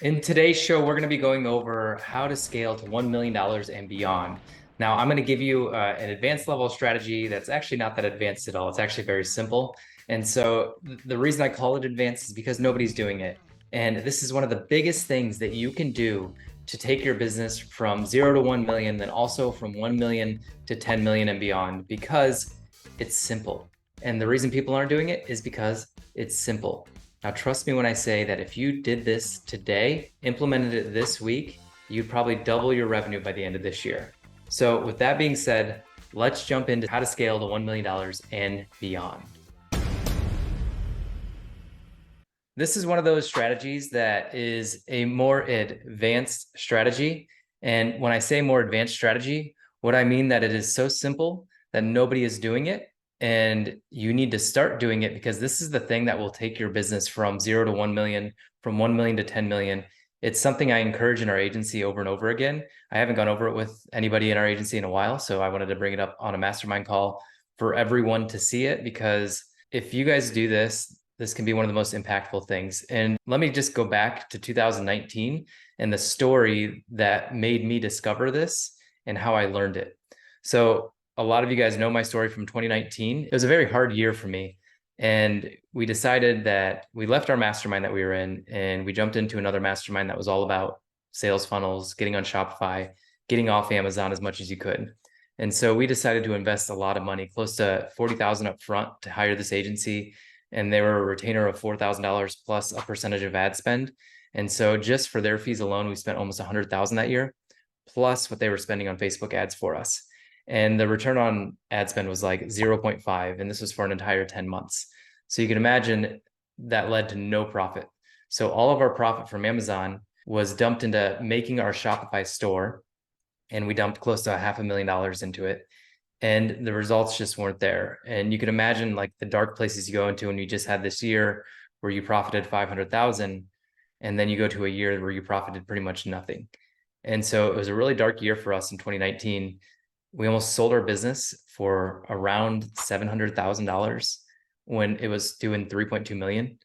In today's show, we're going to be going over how to scale to $1 million and beyond. Now, I'm going to give you an advanced level strategy that's actually not that advanced at all. It's actually very simple. And so the reason I call it advanced is because nobody's doing it. And this is one of the biggest things that you can do to take your business from 0 to 1 million, then also from 1 million to 10 million and beyond, because it's simple. And the reason people aren't doing it is because it's simple. Now, trust me when I say that if you did this today, implemented it this week, you'd probably double your revenue by the end of this year. So with that being said, let's jump into how to scale to $1 million and beyond. This is one of those strategies that is a more advanced strategy. And when I say more advanced strategy, what I mean that it is so simple that nobody is doing it. And you need to start doing it because this is the thing that will take your business from 0 to 1 million, from 1 million to 10 million. It's something I encourage in our agency over and over again. I haven't gone over it with anybody in our agency in a while, so I wanted to bring it up on a mastermind call for everyone to see it, because if you guys do this, this can be one of the most impactful things. And let me just go back to 2019 and the story that made me discover this and how I learned it. So a lot of you guys know my story from 2019. It was a very hard year for me. And we decided that we left our mastermind that we were in and we jumped into another mastermind that was all about sales funnels, getting on Shopify, getting off Amazon as much as you could. And so we decided to invest a lot of money, close to 40,000 up front to hire this agency. And they were a retainer of $4,000 plus a percentage of ad spend. And so just for their fees alone, we spent almost 100,000 that year, plus what they were spending on Facebook ads for us. And the return on ad spend was like 0.5. And this was for an entire 10 months. So you can imagine that led to no profit. So all of our profit from Amazon was dumped into making our Shopify store. And we dumped close to $500,000 into it. And the results just weren't there. And you can imagine like the dark places you go into when you just had this year where you profited 500,000, and then you go to a year where you profited pretty much nothing. And so it was a really dark year for us in 2019. We almost sold our business for around $700,000 when it was doing 3.2 million.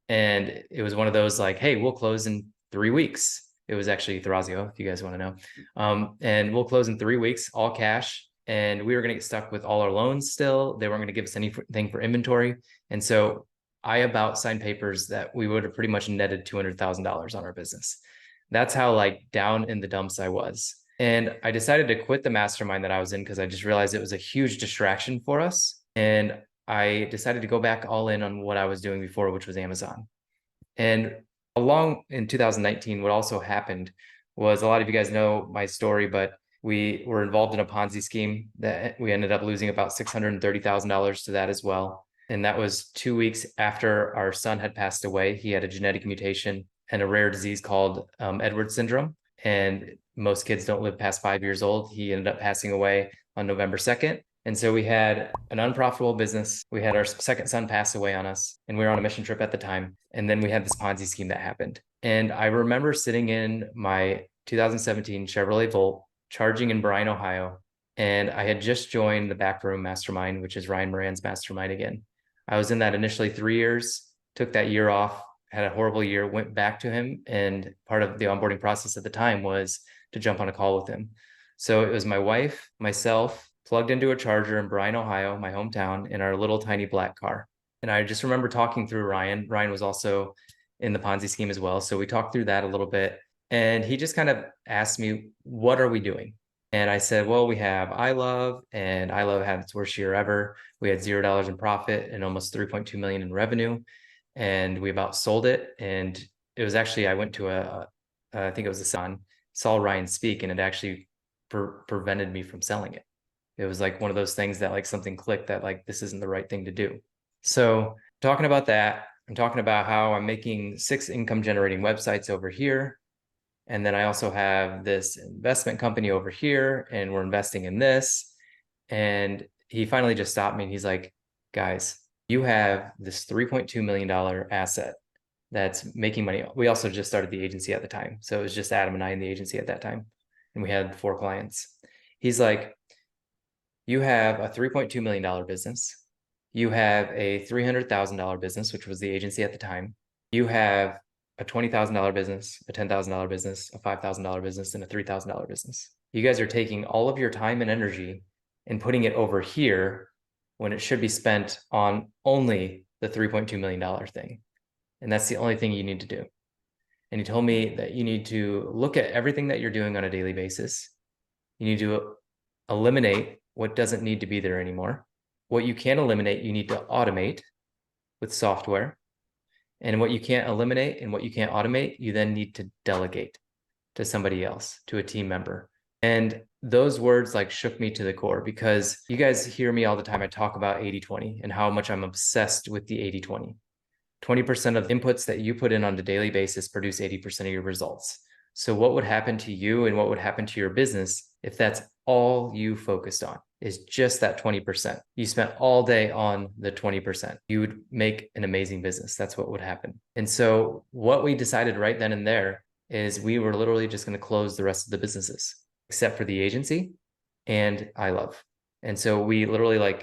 And it was one of those like, hey, we'll close in 3 weeks. It was actually Thrasio, if you guys want to know. And we'll close in 3 weeks, all cash. And we were going to get stuck with all our loans still. They weren't going to give us anything for inventory. And so I about signed papers that we would have pretty much netted $200,000 on our business. That's how like down in the dumps I was. And I decided to quit the mastermind that I was in because I just realized it was a huge distraction for us. And I decided to go back all in on what I was doing before, which was Amazon. And along in 2019, what also happened was, a lot of you guys know my story, but we were involved in a Ponzi scheme that we ended up losing about $630,000 to that as well. And that was 2 weeks after our son had passed away. He had a genetic mutation and a rare disease called Edwards syndrome. And most kids don't live past 5 years old. He ended up passing away on November 2nd. And so we had an unprofitable business. We had our second son pass away on us, and we were on a mission trip at the time. And then we had this Ponzi scheme that happened. And I remember sitting in my 2017 Chevrolet Volt, charging in Bryan, Ohio. And I had just joined the Backroom Mastermind, which is Ryan Moran's mastermind again. I was in that initially 3 years, took that year off, had a horrible year, went back to him. And part of the onboarding process at the time was to jump on a call with him. So it was my wife, myself, plugged into a charger in Bryan, Ohio, my hometown, in our little tiny black car. And I just remember talking through Ryan. Ryan was also in the Ponzi scheme as well. So we talked through that a little bit. And he just kind of asked me, what are we doing? And I said, well, we have iLove, and iLove had its worst year ever. We had $0 in profit and almost 3.2 million in revenue. And we about sold it. And it was actually, I went to I think it was a son, saw Ryan speak, and it actually prevented me from selling it. It was like one of those things that like something clicked that like, this isn't the right thing to do. So talking about that, I'm talking about how I'm making 6 income generating websites over here. And then I also have this investment company over here, and we're investing in this. And he finally just stopped me and he's like, guys, you have this $3.2 million asset that's making money. We also just started the agency at the time. So it was just Adam and I in the agency at that time. And we had 4 clients. He's like, you have a $3.2 million business. You have a $300,000 business, which was the agency at the time. You have a $20,000 business, a $10,000 business, a $5,000 business, and a $3,000 business. You guys are taking all of your time and energy and putting it over here when it should be spent on only the $3.2 million thing. And that's the only thing you need to do. And he told me that you need to look at everything that you're doing on a daily basis. You need to eliminate what doesn't need to be there anymore. What you can eliminate, you need to automate with software. And what you can't eliminate and what you can't automate, you then need to delegate to somebody else, to a team member. And those words like shook me to the core, because you guys hear me all the time. I talk about 80-20 and how much I'm obsessed with the 80-20. 20% of inputs that you put in on a daily basis produce 80% of your results. So what would happen to you and what would happen to your business if that's all you focused on, is just that 20%? You spent all day on the 20%. You would make an amazing business. That's what would happen. And so what we decided right then and there is we were literally just going to close the rest of the businesses, except for the agency and I Love. And so we literally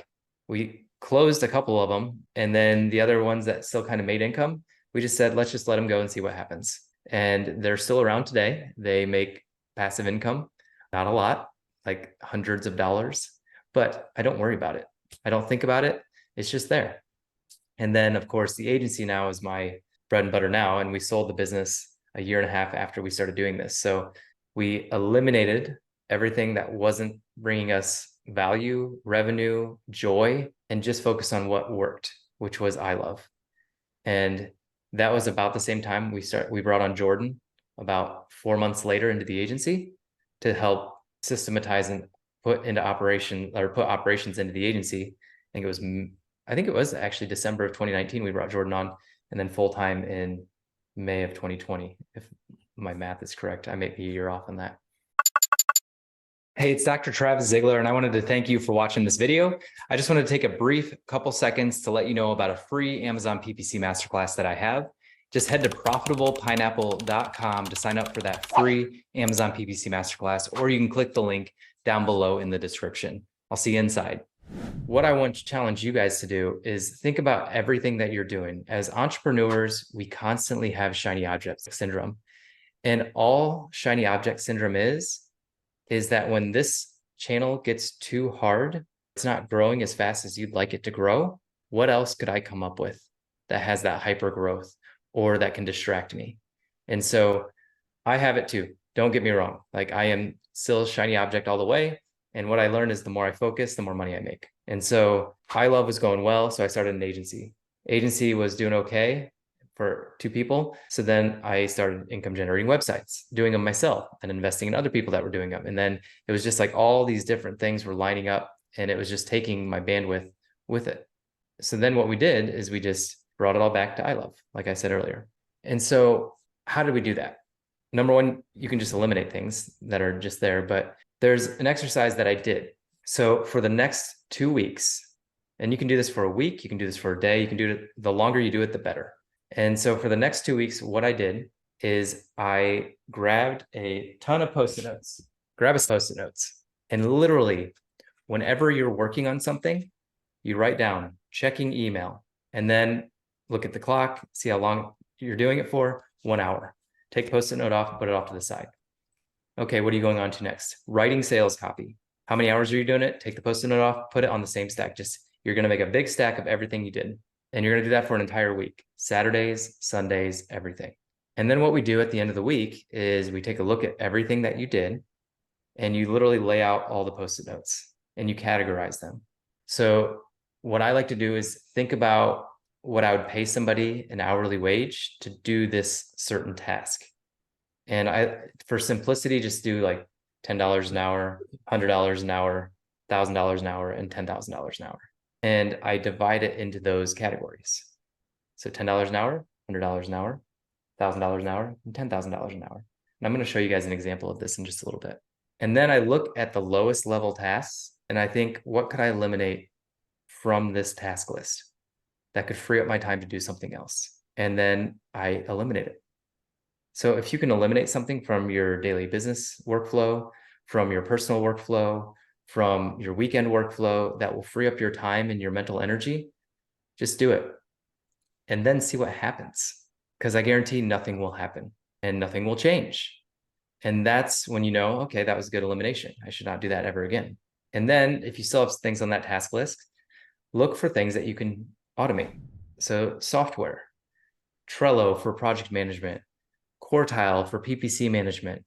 we closed a couple of them. And then the other ones that still kind of made income, we just said, let's just let them go and see what happens. And they're still around today. They make passive income, not a lot, like hundreds of dollars, but I don't worry about it. I don't think about it. It's just there. And then of course the agency now is my bread and butter now. And we sold the business a year and a half after we started doing this. So we eliminated everything that wasn't bringing us value, revenue, joy, and just focus on what worked, which was I Love. And that was about the same time we brought on Jordan about 4 months later into the agency to help systematize and put operations into the agency. I think it was actually December of 2019 we brought Jordan on, and then full-time in May of 2020, if my math is correct. I may be a year off on that. Hey, it's Dr. Travis Zigler, and I wanted to thank you for watching this video. I just wanted to take a brief couple seconds to let you know about a free Amazon PPC Masterclass that I have. Just head to profitablepineapple.com to sign up for that free Amazon PPC Masterclass, or you can click the link down below in the description. I'll see you inside. What I want to challenge you guys to do is think about everything that you're doing. As entrepreneurs, we constantly have shiny object syndrome. And all shiny object syndrome is that when this channel gets too hard, it's not growing as fast as you'd like it to grow. What else could I come up with that has that hyper growth or that can distract me? And so I have it too. Don't get me wrong. Like, I am still a shiny object all the way. And what I learned is the more I focus, the more money I make. And so I Love was going well. So I started an agency. Agency was doing okay for 2 people. So then I started income generating websites, doing them myself and investing in other people that were doing them. And then it was just like all these different things were lining up, and it was just taking my bandwidth with it. So then what we did is we just brought it all back to I Love, like I said earlier. And so how did we do that? Number one, you can just eliminate things that are just there, but there's an exercise that I did. So for the next 2 weeks, and you can do this for a week, you can do this for a day, you can do it, the longer you do it, the better. And so for the next 2 weeks, what I did is I grabbed a ton of Post-it notes, and literally whenever you're working on something, you write down checking email, and then look at the clock, see how long you're doing it for, 1 hour. Take Post-it note off, put it off to the side. Okay, what are you going on to next? Writing sales copy. How many hours are you doing it? Take the Post-it note off, put it on the same stack. You're going to make a big stack of everything you did. And you're going to do that for an entire week, Saturdays, Sundays, everything. And then what we do at the end of the week is we take a look at everything that you did, and you literally lay out all the Post-it notes and you categorize them. So what I like to do is think about what I would pay somebody an hourly wage to do this certain task. And for simplicity, just do like $10 an hour, $100 an hour, $1,000 an hour, and $10,000 an hour. And I divide it into those categories. So $10 an hour, $100 an hour, $1,000 an hour, and $10,000 an hour. And I'm going to show you guys an example of this in just a little bit. And then I look at the lowest level tasks, and I think, what could I eliminate from this task list that could free up my time to do something else? And then I eliminate it. So if you can eliminate something from your daily business workflow, from your personal workflow, from your weekend workflow that will free up your time and your mental energy, just do it. And then see what happens. because I guarantee nothing will happen and nothing will change. And that's when you know, okay, that was good elimination. I should not do that ever again. And then if you still have things on that task list, look for things that you can automate. So software, Trello for project management, Quartile for PPC management,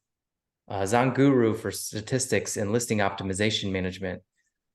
Zanguru for statistics and listing optimization management.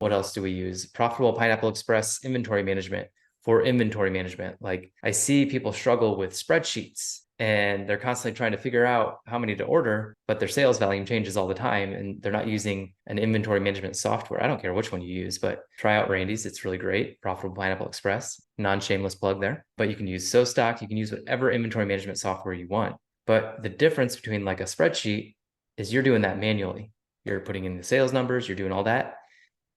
What else do we use? Profitable Pineapple Express inventory management for inventory management. Like I see people struggle with spreadsheets and they're constantly trying to figure out how many to order, but their sales volume changes all the time and they're not using an inventory management software. I don't care which one you use, but try out Randy's. It's really great. Profitable Pineapple Express, non-shameless plug there, but you can use SoStock. You can use whatever inventory management software you want. But the difference between like a spreadsheet is you're doing that manually. You're putting in the sales numbers, you're doing all that,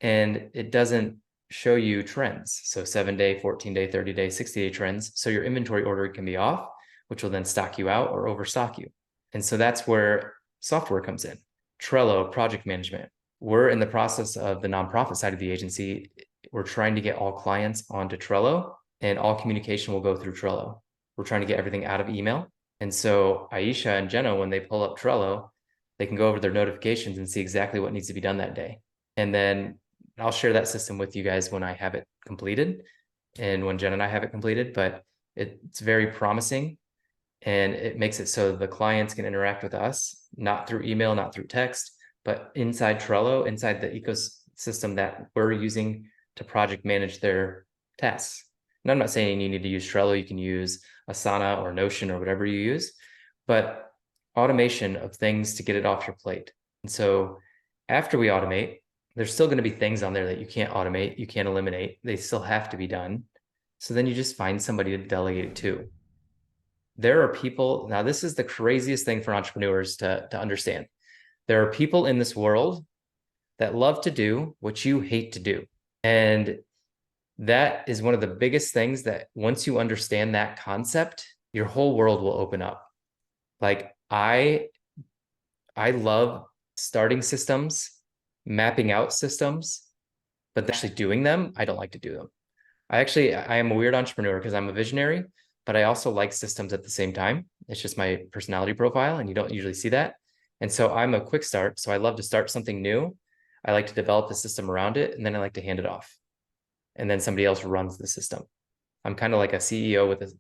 and it doesn't show you trends. So 7-day, 14-day, 30-day, 60-day trends. So your inventory order can be off, which will then stock you out or overstock you. And so that's where software comes in. Trello, project management. We're in the process of the nonprofit side of the agency. We're trying to get all clients onto Trello and all communication will go through Trello. We're trying to get everything out of email. And so Aisha and Jenna, when they pull up Trello, they can go over their notifications and see exactly what needs to be done that day. And then I'll share that system with you guys when I have it completed and when Jen and I have it completed, but it's very promising and it makes it so the clients can interact with us, not through email, not through text, but inside Trello, inside the ecosystem that we're using to project manage their tasks. And I'm not saying you need to use Trello, you can use Asana or Notion or whatever you use, but automation of things to get it off your plate. And so after we automate, there's still going to be things on there that you can't automate, you can't eliminate. They still have to be done. So then you just find somebody to delegate it to. There are people, now this is the craziest thing for entrepreneurs to understand. There are people in this world that love to do what you hate to do. And that is one of the biggest things that once you understand that concept, your whole world will open up. Like I love starting systems, mapping out systems, but actually doing them, I don't like to do them. I am a weird entrepreneur because I'm a visionary, but I also like systems at the same time. It's just my personality profile and you don't usually see that. And so I'm a quick start. So I love to start something new. I like to develop the system around it and then I like to hand it off. And then somebody else runs the system. I'm kind of like a CEO with a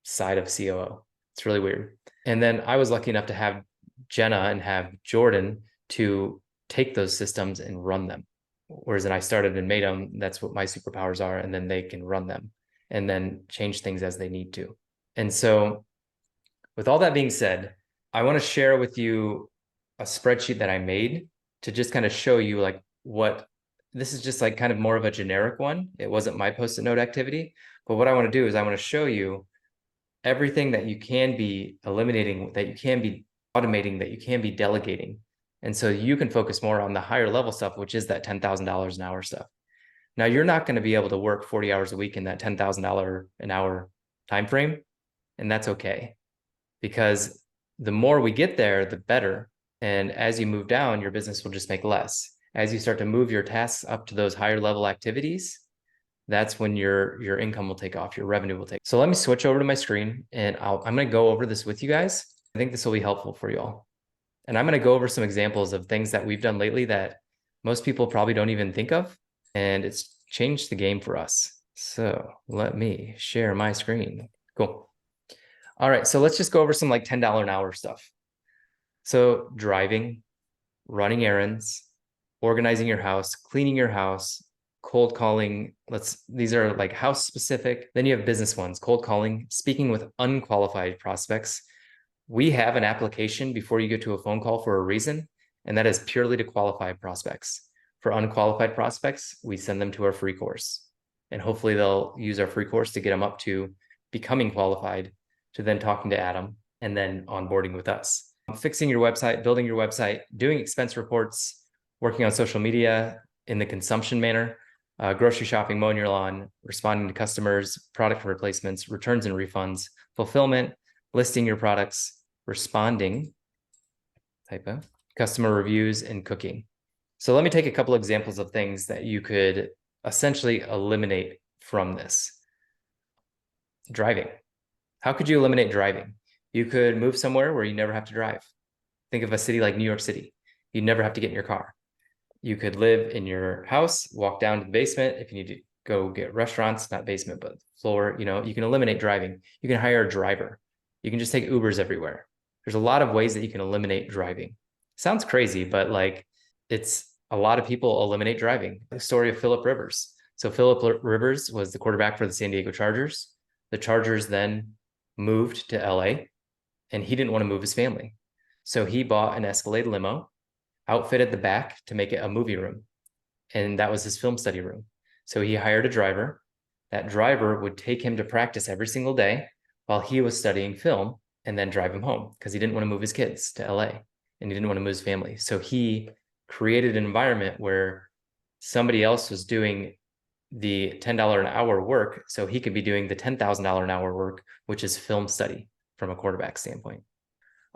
side of COO. It's really weird. And then I was lucky enough to have Jenna and have Jordan to take those systems and run them. Whereas when I started and made them, that's what my superpowers are. And then they can run them and then change things as they need to. And so with all that being said, I want to share with you a spreadsheet that I made to just kind of show you like what this is, just like kind of more of a generic one. It wasn't my post-it note activity, but what I want to do is I want to show you everything that you can be eliminating, that you can be automating, that you can be delegating. And so you can focus more on the higher level stuff, which is that $10,000 an hour stuff. Now, you're not going to be able to work 40 hours a week in that $10,000 an hour time frame, and that's okay. Because the more we get there, the better. And as you move down, your business will just make less. As you start to move your tasks up to those higher level activities, that's when your income will take off, your revenue will take. So let me switch over to my screen and I'm going to go over this with you guys. I think this will be helpful for you all. And I'm going to go over some examples of things that we've done lately that most people probably don't even think of. And it's changed the game for us. So let me share my screen. Cool. All right. So let's just go over some like $10 an hour stuff. So driving, running errands, organizing your house, cleaning your house, cold calling. These are like house specific. Then you have business ones, cold calling, speaking with unqualified prospects. We have an application before you get to a phone call for a reason, and that is purely to qualify prospects. For unqualified prospects, we send them to our free course, and hopefully they'll use our free course to get them up to becoming qualified, to then talking to Adam, and then onboarding with us. Fixing your website, building your website, doing expense reports, working on social media in the consumption manner, grocery shopping, mowing your lawn, responding to customers, product replacements, returns and refunds, fulfillment, listing your products, responding, typo, customer reviews, and cooking. So let me take a couple examples of things that you could essentially eliminate from this. Driving. How could you eliminate driving? You could move somewhere where you never have to drive. Think of a city like New York City. You never have to get in your car. You could live in your house, walk down to the basement. If you need to go get restaurants, not basement, but floor, you can eliminate driving. You can hire a driver. You can just take Ubers everywhere. There's a lot of ways that you can eliminate driving. Sounds crazy, but like it's a lot of people eliminate driving. The story of Philip Rivers. So Philip Rivers was the quarterback for the San Diego Chargers. The Chargers then moved to LA and he didn't want to move his family. So he bought an Escalade limo, outfitted the back to make it a movie room. And that was his film study room. So he hired a driver. That driver would take him to practice every single day while he was studying film and then drive him home because he didn't want to move his kids to LA and he didn't want to move his family. So he created an environment where somebody else was doing the $10 an hour work. So he could be doing the $10,000 an hour work, which is film study from a quarterback standpoint.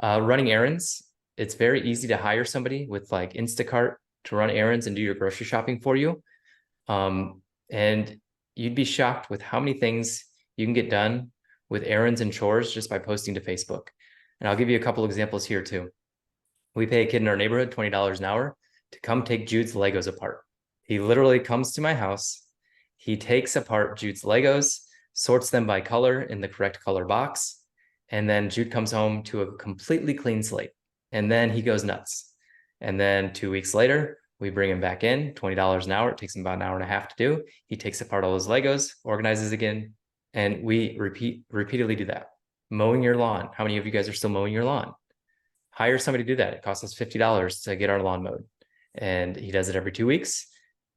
Running errands. It's very easy to hire somebody with like Instacart to run errands and do your grocery shopping for you. And you'd be shocked with how many things you can get done with errands and chores just by posting to Facebook. And I'll give you a couple examples here too. We pay a kid in our neighborhood $20 an hour to come take Jude's Legos apart. He literally comes to my house. He takes apart Jude's Legos, sorts them by color in the correct color box. And then Jude comes home to a completely clean slate. And then he goes nuts. And then 2 weeks later, we bring him back in, $20 an hour. It takes him about an hour and a half to do. He takes apart all his Legos, organizes again, and we repeatedly do that. Mowing your lawn. How many of you guys are still mowing your lawn? Hire somebody to do that. It costs us $50 to get our lawn mowed. And he does it every 2 weeks.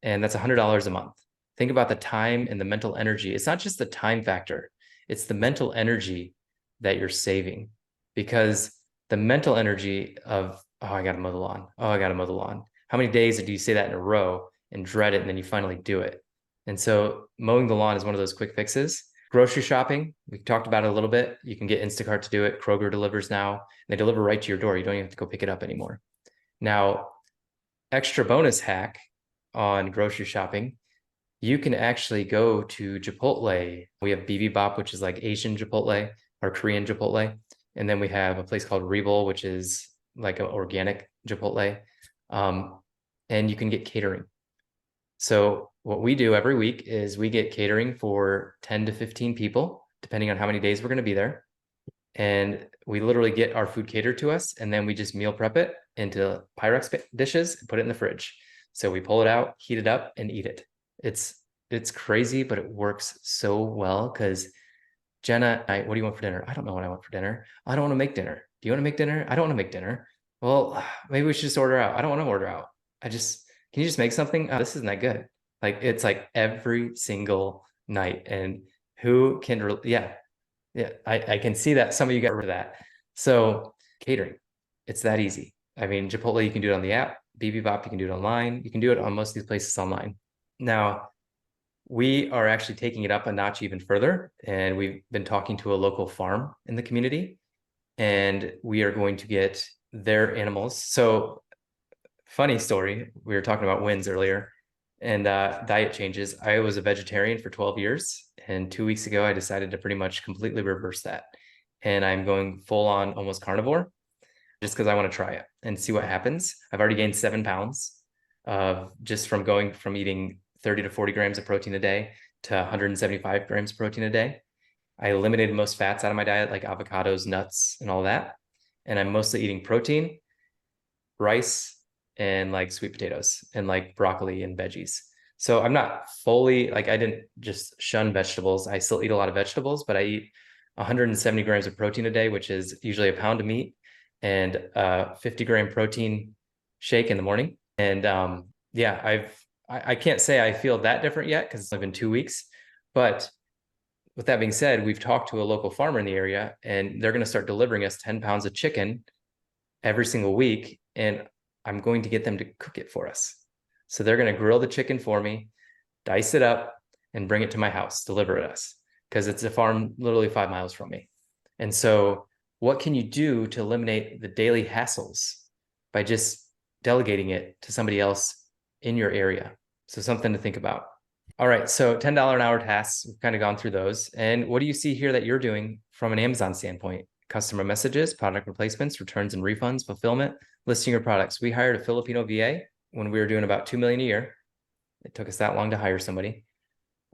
And that's $100 a month. Think about the time and the mental energy. It's not just the time factor. It's the mental energy that you're saving, because the mental energy of, oh, I got to mow the lawn. Oh, I got to mow the lawn. How many days do you say that in a row and dread it, and then you finally do it? And so mowing the lawn is one of those quick fixes. Grocery shopping, we talked about it a little bit. You can get Instacart to do it. Kroger delivers now. They deliver right to your door. You don't even have to go pick it up anymore. Now, extra bonus hack on grocery shopping, you can actually go to Chipotle. We have Bibimbap, which is like Asian Chipotle or Korean Chipotle. And then we have a place called Rebel, which is like an organic Chipotle. And you can get catering. So what we do every week is we get catering for 10 to 15 people, depending on how many days we're going to be there. And we literally get our food catered to us, and then we just meal prep it into Pyrex dishes and put it in the fridge. So we pull it out, heat it up, and eat it. It's crazy, but it works so well because Jenna, what do you want for dinner? I don't know what I want for dinner. I don't want to make dinner. Do you want to make dinner? I don't want to make dinner. Well, maybe we should just order out. I don't want to order out. Can you just make something? Oh, this isn't that good. Like, it's like every single night. And who can, I can see that some of you got rid of that. So catering, it's that easy. I mean, Chipotle, you can do it on the app. Bibimbap, you can do it online. You can do it on most of these places online. Now, we are actually taking it up a notch even further. And we've been talking to a local farm in the community, and we are going to get their animals. So funny story, we were talking about wins earlier and diet changes. I was a vegetarian for 12 years. And 2 weeks ago, I decided to pretty much completely reverse that. And I'm going full on almost carnivore just because I want to try it and see what happens. I've already gained 7 pounds just from going from eating 30 to 40 grams of protein a day to 175 grams of protein a day. I eliminated most fats out of my diet, like avocados, nuts, and all that. And I'm mostly eating protein, rice, and like sweet potatoes and like broccoli and veggies. So I'm not fully, like, I didn't just shun vegetables. I still eat a lot of vegetables, but I eat 170 grams of protein a day, which is usually a pound of meat, and 50-gram protein shake in the morning. And I can't say I feel that different yet because it's only been 2 weeks. But with that being said, we've talked to a local farmer in the area, and they're going to start delivering us 10 pounds of chicken every single week. And I'm going to get them to cook it for us. So they're going to grill the chicken for me, dice it up, and bring it to my house, deliver it us, because it's a farm literally 5 miles from me. And so what can you do to eliminate the daily hassles by just delegating it to somebody else in your area? So something to think about. All right, so $10 an hour tasks, we've kind of gone through those. And what do you see here that you're doing from an Amazon standpoint, customer messages, product replacements, returns and refunds, fulfillment, listing your products. We hired a Filipino VA when we were doing about 2 million a year. It took us that long to hire somebody.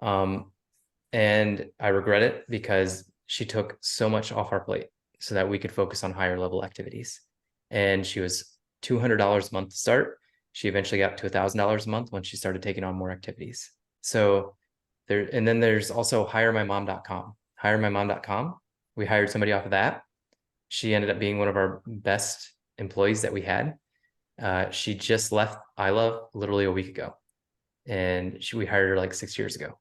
And I regret it because she took so much off our plate so that we could focus on higher level activities. And she was $200 a month to start. She eventually got to $1,000 a month when she started taking on more activities. So there, and then there's also hiremymom.com. Hiremymom.com. We hired somebody off of that. She ended up being one of our best employees that we had. She just left I Love literally a week ago. And we hired her like 6 years ago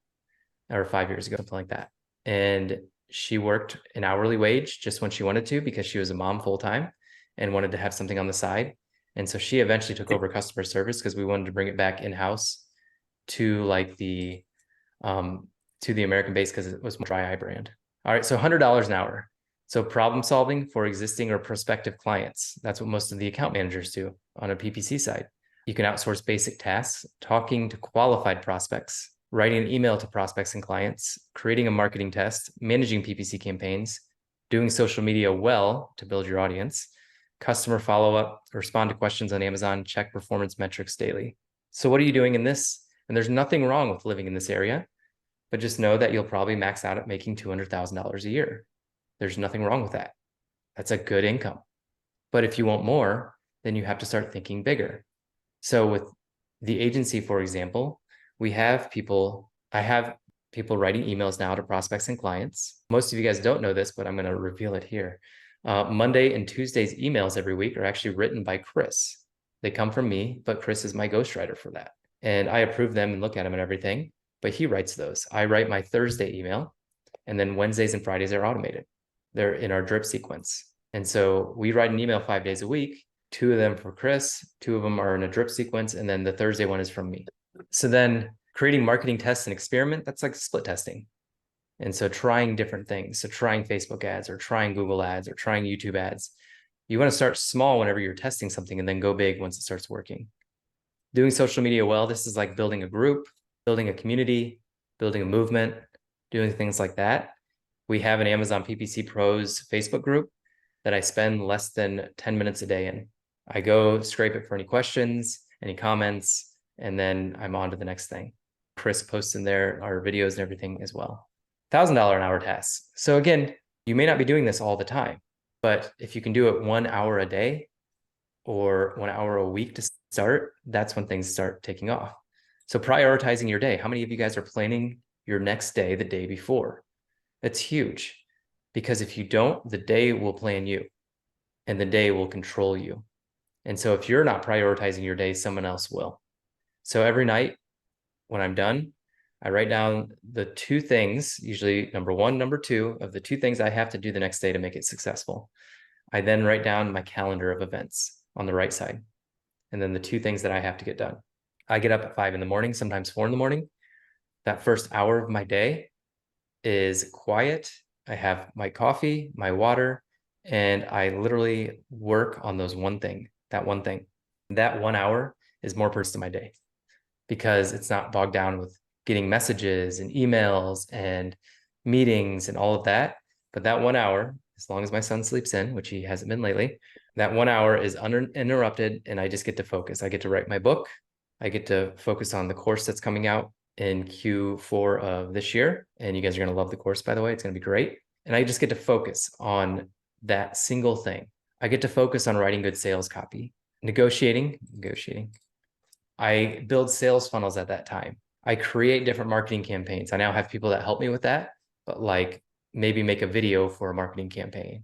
or 5 years ago, something like that. And she worked an hourly wage just when she wanted to because she was a mom full time and wanted to have something on the side. And so she eventually took over customer service because we wanted to bring it back in-house to like the American base because it was more dry eye brand. All right, so $100 an hour. So problem solving for existing or prospective clients. That's what most of the account managers do on a PPC side. You can outsource basic tasks, talking to qualified prospects, writing an email to prospects and clients, creating a marketing test, managing PPC campaigns, doing social media well to build your audience, customer follow-up, respond to questions on Amazon, check performance metrics daily. So what are you doing in this? And there's nothing wrong with living in this area, but just know that you'll probably max out at making $200,000 a year. There's nothing wrong with that. That's a good income. But if you want more, then you have to start thinking bigger. So with the agency, for example, I have people writing emails now to prospects and clients. Most of you guys don't know this, but I'm going to reveal it here. Monday and Tuesday's emails every week are actually written by Chris. They come from me, but Chris is my ghostwriter for that. And I approve them and look at them and everything, but he writes those. I write my Thursday email, and then Wednesdays and Fridays are automated. They're in our drip sequence. And so we write an email 5 days a week, 2 of them for Chris, 2 of them are in a drip sequence, and then the Thursday one is from me. So then creating marketing tests and experiment, that's like split testing. And so trying different things. So trying Facebook ads or trying Google ads or trying YouTube ads. You want to start small whenever you're testing something and then go big once it starts working. Doing social media well, this is like building a group, building a community, building a movement, doing things like that. We have an Amazon PPC Pros Facebook group that I spend less than 10 minutes a day in. I go scrape it for any questions, any comments, and then I'm on to the next thing. Chris posts in there our videos and everything as well. $1,000 an hour tasks. So again, you may not be doing this all the time, but if you can do it 1 hour a day or 1 hour a week to start, that's when things start taking off. So prioritizing your day. How many of you guys are planning your next day the day before? That's huge, because if you don't, the day will plan you and the day will control you. And so if you're not prioritizing your day, someone else will. So every night when I'm done, I write down the 2 things, usually number 1, number 2 of the 2 things I have to do the next day to make it successful. I then write down my calendar of events on the right side, and then the 2 things that I have to get done. I get up at 5 in the morning, sometimes 4 in the morning. That first hour of my day is quiet. I have my coffee, my water, and I literally work on that one thing. That 1 hour is more purpose to my day because it's not bogged down with getting messages and emails and meetings and all of that. But that 1 hour, as long as my son sleeps in, which he hasn't been lately, that 1 hour is uninterrupted, and I just get to focus. I get to write my book. I get to focus on the course that's coming out in Q4 of this year. And you guys are going to love the course, by the way. It's going to be great. And I just get to focus on that single thing. I get to focus on writing good sales copy, negotiating. I build sales funnels at that time. I create different marketing campaigns. I now have people that help me with that, but like maybe make a video for a marketing campaign.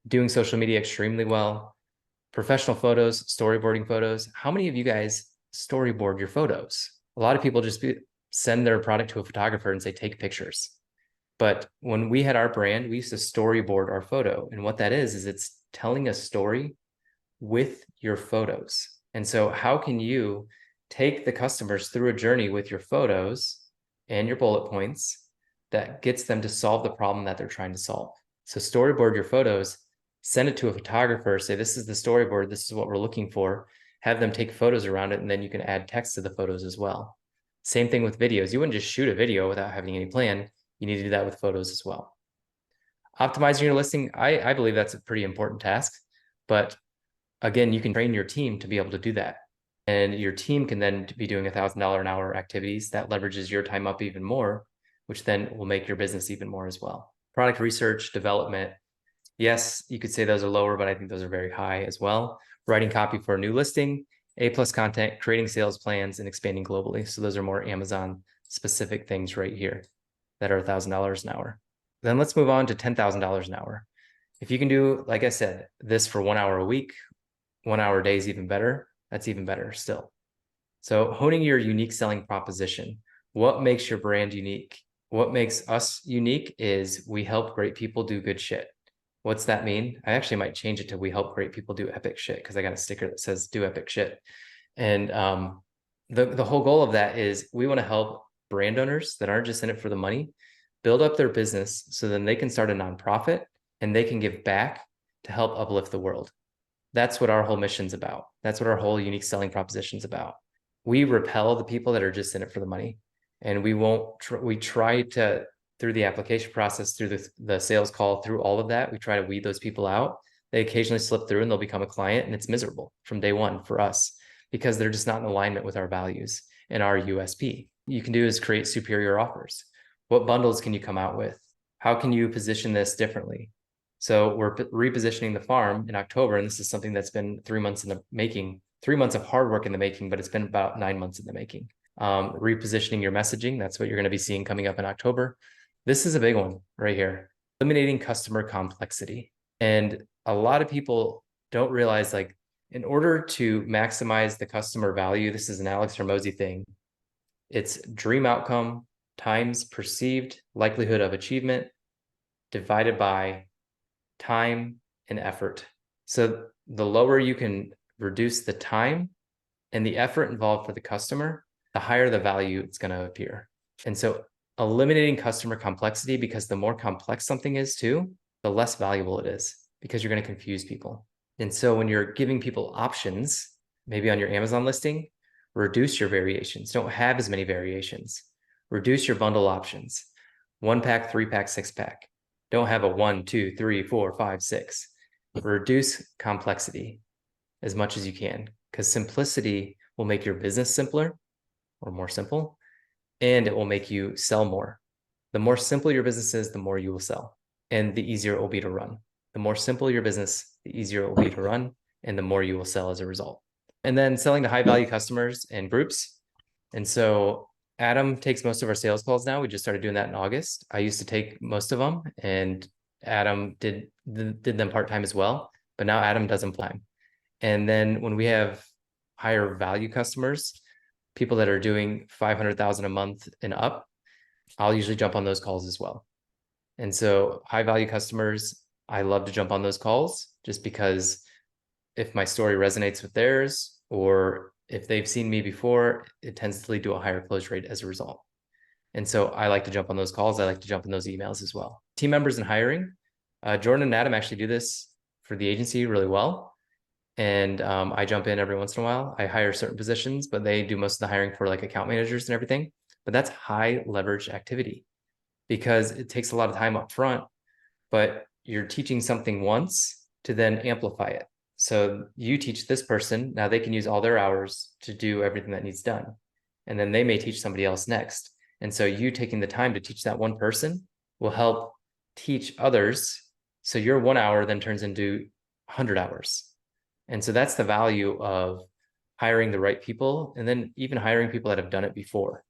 Doing social media extremely well. Professional photos, storyboarding photos. How many of you guys storyboard your photos? A lot of people just send their product to a photographer and say, take pictures. But when we had our brand, we used to storyboard our photo. And what that is it's telling a story with your photos. And so how can you take the customers through a journey with your photos and your bullet points that gets them to solve the problem that they're trying to solve? So storyboard your photos, send it to a photographer, say, this is the storyboard, this is what we're looking for. Have them take photos around it, and then you can add text to the photos as well. Same thing with videos. You wouldn't just shoot a video without having any plan. You need to do that with photos as well. Optimizing your listing, I believe that's a pretty important task, but again, you can train your team to be able to do that. And your team can then be doing $1,000 an hour activities that leverages your time up even more, which then will make your business even more as well. Product research, development. Yes, you could say those are lower, but I think those are very high as well. Writing copy for a new listing, A+ content, creating sales plans, and expanding globally. So those are more Amazon specific things right here that are $1,000 an hour. Then let's move on to $10,000 an hour. If you can do, like I said, this for 1 hour a week, 1 hour a day is even better. That's even better still. So honing your unique selling proposition. What makes your brand unique? What makes us unique is we help great people do good shit. What's that mean? I actually might change it to we help great people do epic shit because I got a sticker that says do epic shit. And the whole goal of that is we want to help brand owners that aren't just in it for the money build up their business so then they can start a nonprofit and they can give back to help uplift the world. That's what our whole mission's about. That's what our whole unique selling proposition's about. We repel the people that are just in it for the money. And we won't, we try to, through the application process, through the sales call, through all of that, we try to weed those people out. They occasionally slip through and they'll become a client, and it's miserable from day one for us because they're just not in alignment with our values and our USP. What you can do is create superior offers. What bundles can you come out with? How can you position this differently? So we're repositioning the farm in October, and this is something that's been 3 months in the making, 3 months of hard work in the making, but it's been about 9 months in the making. Repositioning your messaging, that's what you're going to be seeing coming up in October. This is a big one right here. Eliminating customer complexity. And a lot of people don't realize, like, in order to maximize the customer value, this is an Alex Hormozy thing. It's dream outcome times perceived likelihood of achievement divided by time and effort. So the lower you can reduce the time and the effort involved for the customer, the higher the value it's going to appear. And so eliminating customer complexity, because the more complex something is too, the less valuable it is because you're going to confuse people. And so when you're giving people options, maybe on your Amazon listing, reduce your variations. Don't have as many variations. Reduce your bundle options. 1-pack, 3-pack, 6-pack. Don't have a 1, 2, 3, 4, 5, 6. Reduce complexity as much as you can, because simplicity will make your business simpler or more simple, and it will make you sell more. The more simple your business is, the more you will sell, and the easier it will be to run. The more simple your business, the easier it will be to run, and the more you will sell as a result. And then selling to high value customers and groups. And so Adam takes most of our sales calls now. We just started doing that in August. I used to take most of them, and Adam did them part-time as well, but now Adam does them full-time. And then when we have higher value customers, people that are doing 500,000 a month and up, I'll usually jump on those calls as well. And so high value customers, I love to jump on those calls just because if my story resonates with theirs, or if they've seen me before, it tends to lead to a higher close rate as a result. And so I like to jump on those calls. I like to jump in those emails as well. Team members and hiring. Jordan and Adam actually do this for the agency really well. And I jump in every once in a while. I hire certain positions, but they do most of the hiring for like account managers and everything. But that's high leverage activity because it takes a lot of time up front, but you're teaching something once to then amplify it. So you teach this person, now they can use all their hours to do everything that needs done. And then they may teach somebody else next. And so you taking the time to teach that one person will help teach others. So your 1 hour then turns into 100 hours. And so that's the value of hiring the right people, and then even hiring people that have done it before.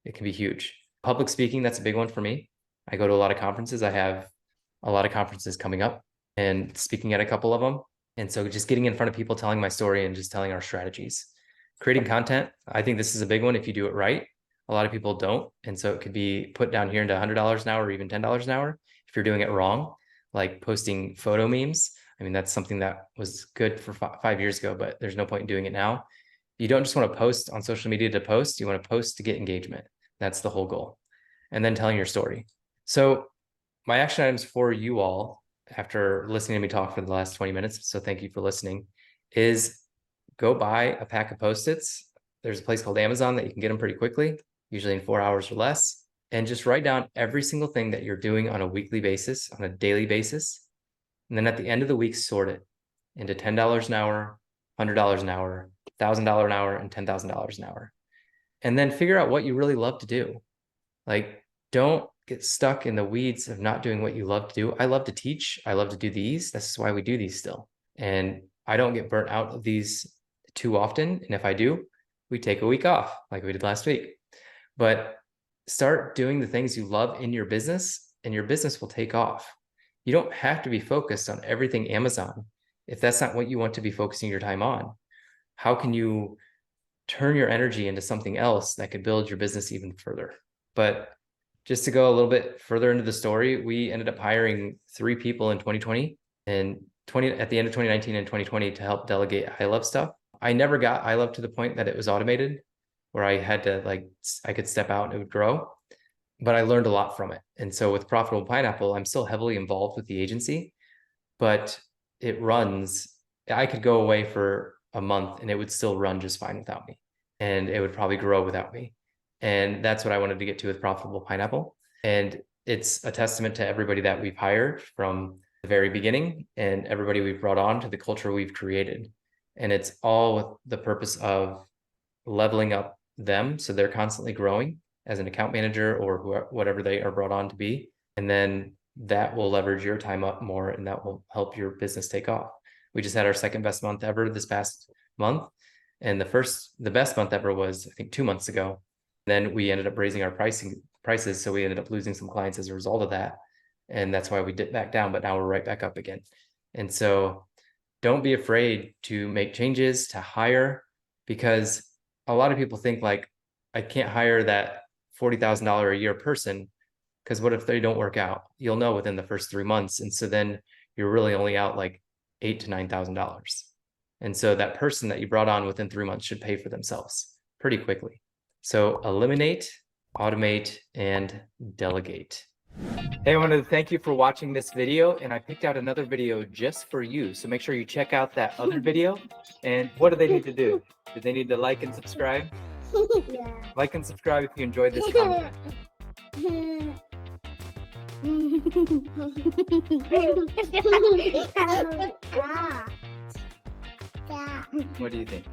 It can be huge. Public speaking, that's a big one for me. I go to a lot of conferences. I have a lot of conferences coming up and speaking at a couple of them. And so just getting in front of people, telling my story and just telling our strategies. Creating content, I think this is a big one if you do it right. A lot of people don't. And so it could be put down here into $100 an hour or even $10 an hour if you're doing it wrong, like posting photo memes. I mean, that's something that was good for 5 years ago, but there's no point in doing it now. You don't just want to post on social media to post. You want to post to get engagement. That's the whole goal. And then telling your story. So my action items for you all, after listening to me talk for the last 20 minutes, so thank you for listening, is go buy a pack of Post-its. There's a place called Amazon that you can get them pretty quickly, usually in 4 hours or less. and just write down every single thing that you're doing on a weekly basis, on a daily basis. And then at the end of the week, sort it into $10 an hour, $100 an hour, $1,000 an hour, and $10,000 an hour. And then figure out what you really love to do. Like, don't get stuck in the weeds of not doing what you love to do. I love to teach. I love to do these. That's why we do these still. And I don't get burnt out of these too often. And if I do, we take a week off like we did last week. But start doing the things you love in your business, and your business will take off. You don't have to be focused on everything Amazon if that's not what you want to be focusing your time on. How can you turn your energy into something else that could build your business even further? But just to go a little bit further into the story, we ended up hiring 3 people in 2020 and at the end of 2019 and 2020 to help delegate iLove stuff. I never got iLove to the point that it was automated, where I had to I could step out and it would grow, but I learned a lot from it. And so with Profitable Pineapple, I'm still heavily involved with the agency, but it runs. I could go away for a month and it would still run just fine without me, and it would probably grow without me. And that's what I wanted to get to with Profitable Pineapple. And it's a testament to everybody that we've hired from the very beginning and everybody we've brought on to the culture we've created. And it's all with the purpose of leveling up them so they're constantly growing as an account manager or whatever they are brought on to be. And then that will leverage your time up more, and that will help your business take off. We just had our second best month ever this past month. And the best month ever was, I think, 2 months ago. Then we ended up raising our prices. So we ended up losing some clients as a result of that. And that's why we dipped back down, but now we're right back up again. And so don't be afraid to make changes, to hire, because a lot of people think like, I can't hire that $40,000 a year person, because what if they don't work out? You'll know within the first 3 months. And so then you're really only out like $8,000 to $9,000. And so that person that you brought on within 3 months should pay for themselves pretty quickly. So eliminate, automate, and delegate. Hey, I wanted to thank you for watching this video, and I picked out another video just for you. So make sure you check out that other video. And what do they need to do? Do they need to like and subscribe? Yeah. Like and subscribe if you enjoyed this content. What do you think?